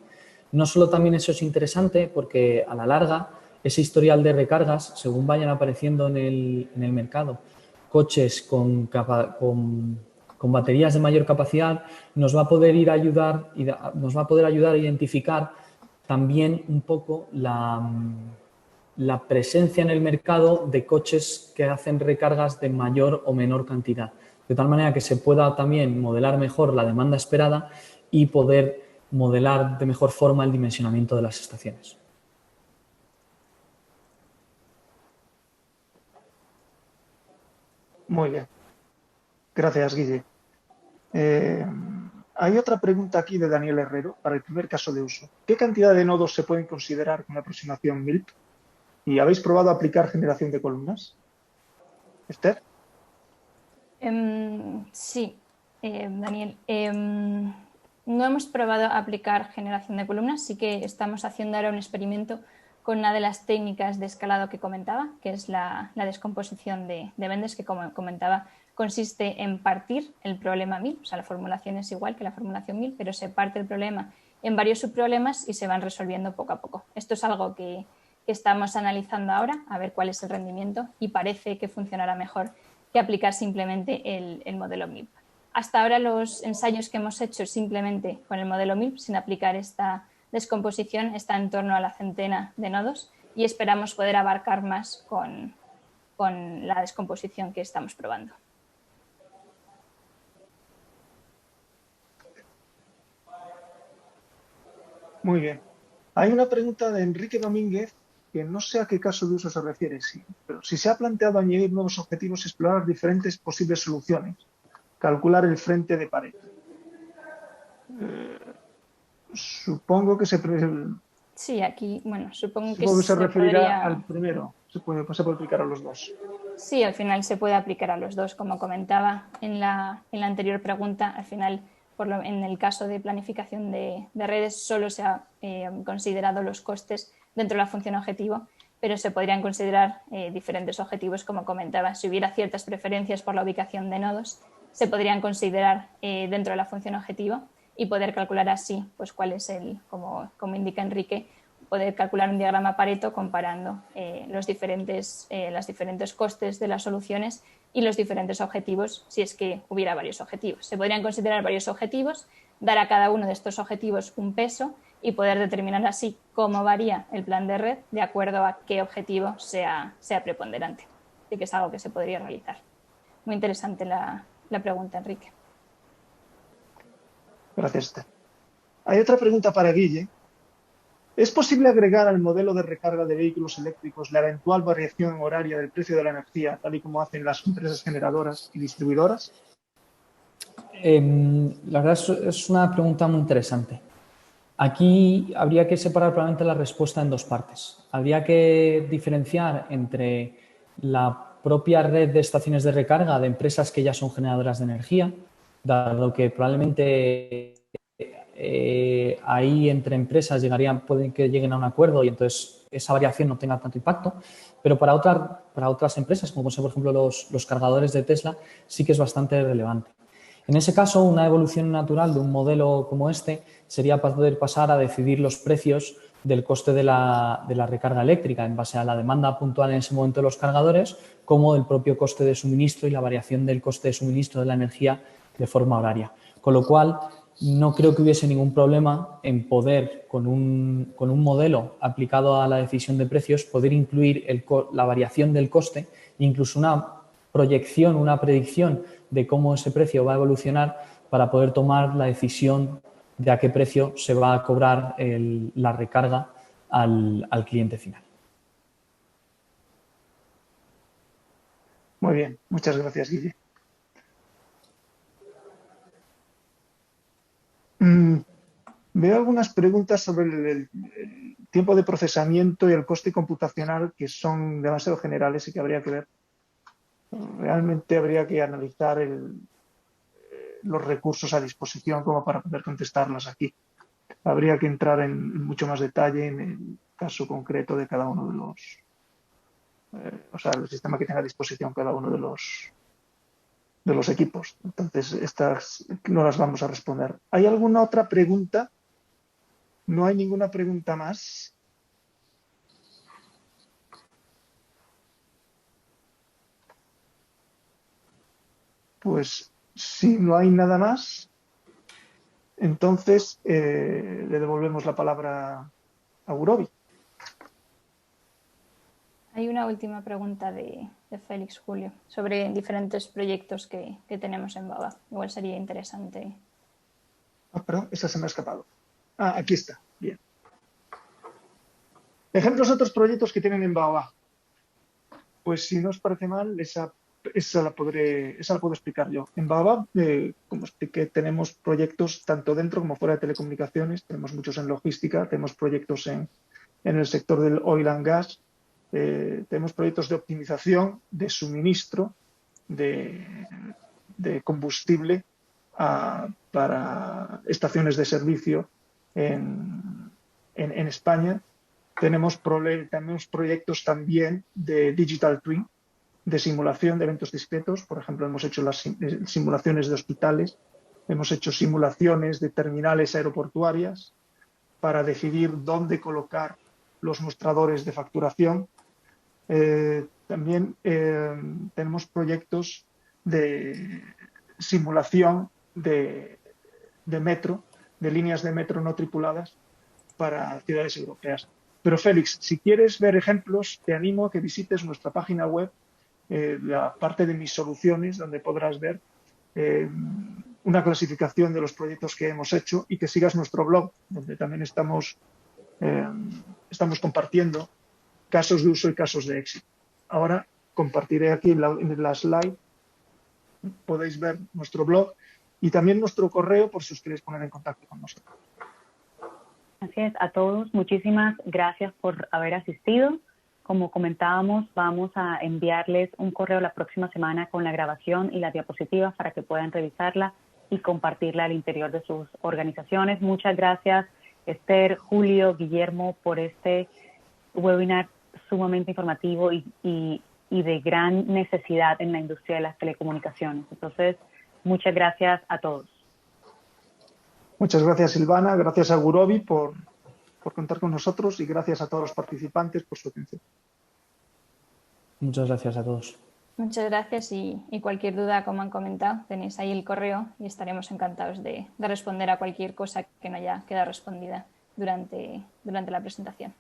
No solo también eso es interesante porque a la larga ese historial de recargas, según vayan apareciendo en el mercado, coches con baterías de mayor capacidad, nos va a poder ayudar a identificar también un poco la presencia en el mercado de coches que hacen recargas de mayor o menor cantidad, de tal manera que se pueda también modelar mejor la demanda esperada y poder modelar de mejor forma el dimensionamiento de las estaciones. Muy bien. Gracias, Guille. Hay otra pregunta aquí de Daniel Herrero para el primer caso de uso. ¿Qué cantidad de nodos se pueden considerar con la aproximación MILP? ¿Y habéis probado aplicar generación de columnas? ¿Esther? Sí, Daniel. No hemos probado aplicar generación de columnas, sí que estamos haciendo ahora un experimento con una de las técnicas de escalado que comentaba, que es la descomposición de Vendes, que como comentaba consiste en partir el problema 1000, o sea, la formulación es igual que la formulación 1000, pero se parte el problema en varios subproblemas y se van resolviendo poco a poco. Esto es algo que estamos analizando ahora, a ver cuál es el rendimiento y parece que funcionará mejor que aplicar simplemente el modelo MILP. Hasta ahora los ensayos que hemos hecho simplemente con el modelo MILP, sin aplicar esta descomposición, está en torno a la centena de nodos y esperamos poder abarcar más con la descomposición que estamos probando. Muy bien. Hay una pregunta de Enrique Domínguez que no sé a qué caso de uso se refiere, sí, pero si se ha planteado añadir nuevos objetivos, explorar diferentes posibles soluciones, calcular el frente de pared. Supongo que se Sí, aquí, bueno, supongo que se referirá podría... al primero. Se puede aplicar a los dos. Sí, al final se puede aplicar a los dos. Como comentaba en la anterior pregunta, al final, en el caso de planificación de redes, solo se ha considerado los costes dentro de la función objetivo, pero se podrían considerar diferentes objetivos, como comentaba. Si hubiera ciertas preferencias por la ubicación de nodos, se podrían considerar dentro de la función objetivo y poder calcular así, pues cuál es como indica Enrique, poder calcular un diagrama Pareto comparando los diferentes costes de las soluciones y los diferentes objetivos, si es que hubiera varios objetivos. Se podrían considerar varios objetivos, dar a cada uno de estos objetivos un peso y poder determinar así cómo varía el plan de red de acuerdo a qué objetivo sea preponderante. Así que es algo que se podría realizar. Muy interesante la pregunta, Enrique. Gracias, Esther. Hay otra pregunta para Guille. ¿Es posible agregar al modelo de recarga de vehículos eléctricos la eventual variación horaria del precio de la energía, tal y como hacen las empresas generadoras y distribuidoras? La verdad es una pregunta muy interesante. Aquí habría que separar probablemente la respuesta en dos partes. Habría que diferenciar entre la propia red de estaciones de recarga de empresas que ya son generadoras de energía, dado que probablemente ahí entre empresas pueden que lleguen a un acuerdo y entonces esa variación no tenga tanto impacto, pero para otras empresas, como por ejemplo los cargadores de Tesla, sí que es bastante relevante. En ese caso, una evolución natural de un modelo como este sería poder pasar a decidir los precios del coste de la recarga eléctrica en base a la demanda puntual en ese momento de los cargadores, como el propio coste de suministro y la variación del coste de suministro de la energía de forma horaria. Con lo cual, no creo que hubiese ningún problema en poder, con un modelo aplicado a la decisión de precios, poder incluir la variación del coste e incluso una proyección, una predicción de cómo ese precio va a evolucionar para poder tomar la decisión de a qué precio se va a cobrar la recarga al cliente final. Muy bien, muchas gracias, Guille. Veo algunas preguntas sobre el tiempo de procesamiento y el coste computacional que son demasiado generales y que habría que ver. Realmente habría que analizar los recursos a disposición como para poder contestarlas aquí. Habría que entrar en mucho más detalle en el caso concreto de cada uno de los, o sea, el sistema que tenga a disposición cada uno de los equipos. Entonces, estas no las vamos a responder. ¿Hay alguna otra pregunta? No hay ninguna pregunta más. Pues si no hay nada más, entonces le devolvemos la palabra a Gurobi. Hay una última pregunta de Félix Julio sobre diferentes proyectos que tenemos en Baobab. Igual sería interesante. Perdón, esa se me ha escapado. Aquí está. Bien. Ejemplos de otros proyectos que tienen en Baobab. Pues si no os parece mal, esa la puedo explicar yo. En Baobab, como expliqué, tenemos proyectos tanto dentro como fuera de telecomunicaciones. Tenemos muchos en logística, tenemos proyectos en el sector del oil and gas. Tenemos proyectos de optimización de suministro de combustible para estaciones de servicio en España. Tenemos proyectos también de Digital Twin, de simulación de eventos discretos. Por ejemplo, hemos hecho las simulaciones de hospitales, hemos hecho simulaciones de terminales aeroportuarias para decidir dónde colocar los mostradores de facturación. También tenemos proyectos de simulación de metro, de líneas de metro no tripuladas para ciudades europeas. Pero Félix, si quieres ver ejemplos, te animo a que visites nuestra página web, la parte de mis soluciones, donde podrás ver una clasificación de los proyectos que hemos hecho, y que sigas nuestro blog, donde también estamos compartiendo casos de uso y casos de éxito. Ahora compartiré aquí en la slide, podéis ver nuestro blog y también nuestro correo por si os queréis poner en contacto con nosotros. Así es, a todos, muchísimas gracias por haber asistido. Como comentábamos, vamos a enviarles un correo la próxima semana con la grabación y las diapositivas para que puedan revisarla y compartirla al interior de sus organizaciones. Muchas gracias, Esther, Julio, Guillermo, por este webinar sumamente informativo y de gran necesidad en la industria de las telecomunicaciones. Entonces, muchas gracias a todos. Muchas gracias, Silvana. Gracias a Gurobi por contar con nosotros y gracias a todos los participantes por su atención. Muchas gracias a todos. Muchas gracias y cualquier duda, como han comentado, tenéis ahí el correo y estaremos encantados de responder a cualquier cosa que no haya quedado respondida durante la presentación.